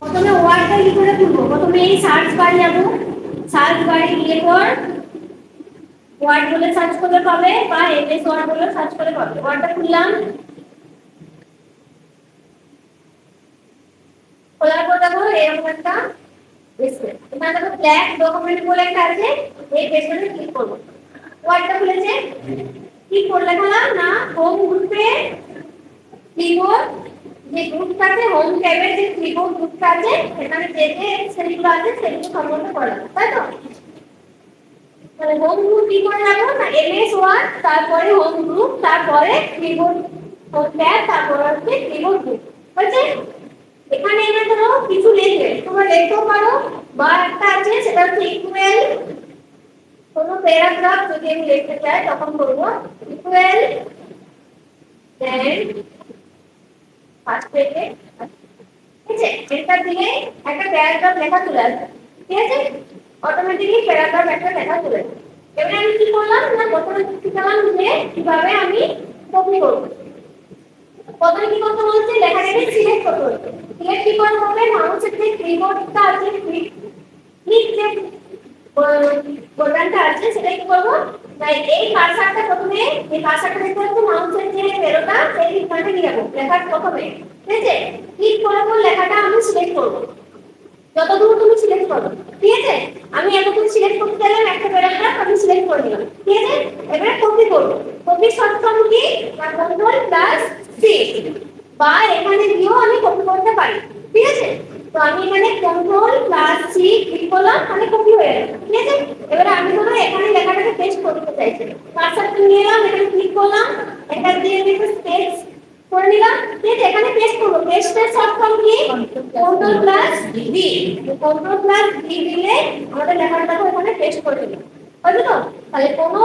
প্রথমে ওয়ার্ডটা কি করে খুলবো? প্রথমে এই সার্চ বারে যাব, সার্চ বারে গিয়ে পর ওয়ার্ড বলে সার্চ করলে পাবে, বা এমএস ওয়ার্ড বলে সার্চ করে পাবে। ওয়ার্ডটা খুললাম, খোলার পর দেখো এরকম একটা ডিসপ্লে, এখানে দেখো ব্ল্যাক ডকুমেন্ট বলে একটা আছে, এই পেজটাতে ক্লিক করব। ওয়ার্ডটা খুলেছে, কি করলে খেলাম না হোম গ্রুপে কিবোর্ড যে গ্রুপটা আছে, হোম ট্যাবের যে কিবোর্ড গ্রুপটা আছে সেখানে যে যে সেলগুলো আছে সেগুলো সম্বন্ধে পড়া, তাই তো? তাহলে হোম গ্রুপ কি করে যাবো না এমএস ওয়ার্ড, তারপরে হোম গ্রুপ, তারপরে কিবোর্ড হোম ট্যাব, তারপরে হচ্ছে কিবোর্ড গ্রুপ। হয়েছে? এখানে এনে ধরো কিছু লিখবে, তোমরা লিখতেও পারো, বা একটা আছে সেটা হচ্ছে ইকুয়াল কোনো প্যারাগ্রাফ যদি আমি লিখতে চাই তখন করবো ইকুয়াল দেন ফার্স্ট পেজে, ঠিক আছে? এটা দিলে একটা প্যারাগ্রাফ লেখা চলে আসবে, ঠিক আছে? অটোমেটিক্যালি প্যারাগ্রাফ একটা লেখা চলে আসবে। এবারে আমি কি করলাম না প্রথমে শিখলাম যে কিভাবে আমি কপি করব। প্রথমে কি করতে বলছে, লেখাটাকে সিলেক্ট করতে বলছে। সিলেক্ট কি করে হবে, মাউসের যে কিবোর্ডটা আছে ক্লিক যে বোতামটা আছে সেটা কি করব, তাই এই কার্সারটা প্রথমে, এই কার্সারটা দেখতে হচ্ছে মাউসের যে এরোটা সেই ঠিকানাটা নিয়ে যাবো লেখার প্রথমে, ঠিক আছে? ক্লিক করার পর লেখাটা আমি সিলেক্ট করব, যতদূর তুমি সিলেক্ট করো, ঠিক আছে? আমি এতটুকু সিলেক্ট করতে গেলাম, একটা প্যারাগ্রাফ আমি সিলেক্ট করে নিলাম, ঠিক আছে? এবারে কপি করব। কপি শর্ট ফর্ম কি না কন্ট্রোল প্লাস সি, বা এখানে দিয়েও আমি কপি করতে পারি, ঠিক আছে? তো আমি এখানে কন্ট্রোল প্লাস সি ক্লিক করলাম, মানে কপি হয়ে গেল, ঠিক আছে? এবারে আমি ধরো এখানে লেখাটাকে পেস্ট করতে চাইছি, কার্সারটা নিয়ে এলাম, এখানে ক্লিক করলাম, এটা দিয়ে আমি স্পেস করে নিলাম, ঠিক আছে? এখানে পেস্ট করব, পেস্টের শর্ট ফর্ম কি control plus V, control plus V দিলে আমাদের লেখাটাকে ওখানে পেস্ট করে দিলাম, বুঝছো তো? তাহলে কোনো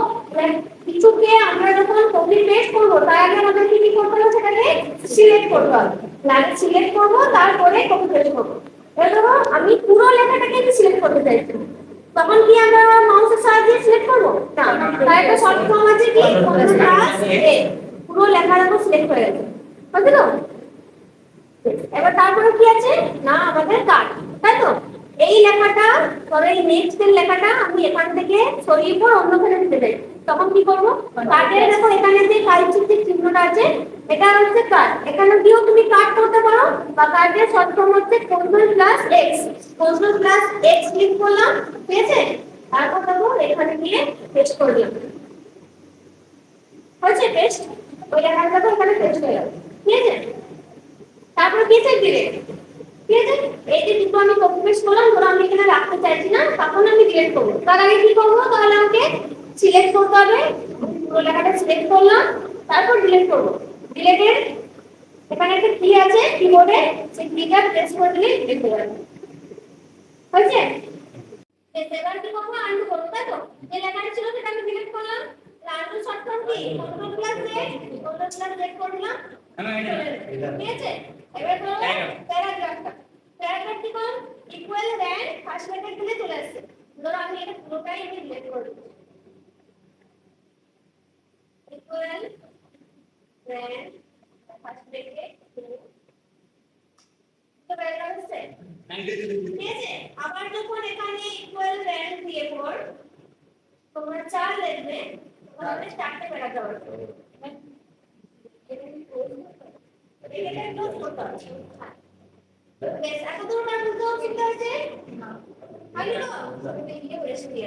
কিছুকে আমরা যখন কপি পেস্ট করব তার আগে আমাদের কি কি করতে হবে, সেটাকে সিলেক্ট করতে হবে। আগে সিলেক্ট করব, তারপরে কপি পেস্ট করব। এবার ধরো আমি পুরো লেখাটাকে সিলেক্ট করতে চাইছি, তখন কি আমরা মাউসের সাহায্যে সিলেক্ট করব না, তার একটা শর্ট ফর্ম আছে কি কন্ট্রোল প্লাস এ, পুরো লেখাটাকে সিলেক্ট হয়ে গেছে, বুঝছো তো? এবার তারপরে কি আছে না আমাদের কাট, তাই তো? এই লেখাটা ধরো এই নেক্সট এর লেখাটা আমি এখান থেকে সরিয়ে পর অন্যখানে দিতে চাই, তখন কি করব, কাটের দেখো এখানে যে কালচির যে চিহ্নটা আছে এটা হচ্ছে কাট, এখানে দিয়েও তুমি কাট করতে পারো, বা কাটের শর্ট ফর্ম হচ্ছে control plus x, control plus x click করলাম, ঠিক আছে? তারপর দেখো এখানে গিয়ে পেস্ট করে দিলাম, হয়েছে পেস্ট, ওই লেখাটা দেখো এখানে পেস্ট হয়ে গেল, ঠিক আছে? তারপর কি চাই দিলে, ঠিক আছে? এই যে দুটো আমি কপি পেস্ট করলাম, ধরো আমি এখানে রাখতে চাইছি না, তখন আমি ডিলিট করব। তার আগে কি করব, তাহলে আমাকে সিলেক্ট করতে হবে, পুরো লেখাটা সিলেক্ট করলাম, তারপর ডিলিট করব। ডিলিটের এখানে একটা কি আছে কিবোর্ডে, সেই কিটা প্রেস করে দিলে ডিলিট হয়ে যাবে, হয়েছে? এবার কি করব, আনডু করব, তাই তো? যে লেখাটা ছিল সেটা আমি ডিলিট করলাম, undo shortcut key control plus Z, control plus Z করে দিলাম, ঠিক আছে? এবার ধরো প্যারাগ্রাফটা, প্যারাগ্রাফ কি করব, ইকুয়াল দেন ফার্স্ট লেটার দিলে চলে আসছে, ধরো আমি এটা পুরোটাই আমি ডিলিট করে দেব, ইকুয়াল দেন ফার্স্ট লেটার তো প্যারাগ্রাফ আছে, ঠিক আছে? আবার যখন এখানে ইকুয়াল দেন দিয়ে পর তোমরা 4 লিখবে, তাহলে 4টে প্যারাগ্রাফ হবে, এটা ক্লোজ করতে হবে। বেশ, এতদূর না বুঝতে চিন্তা হয়েছে? ভালো তো? এই ভিডিও রেসিপি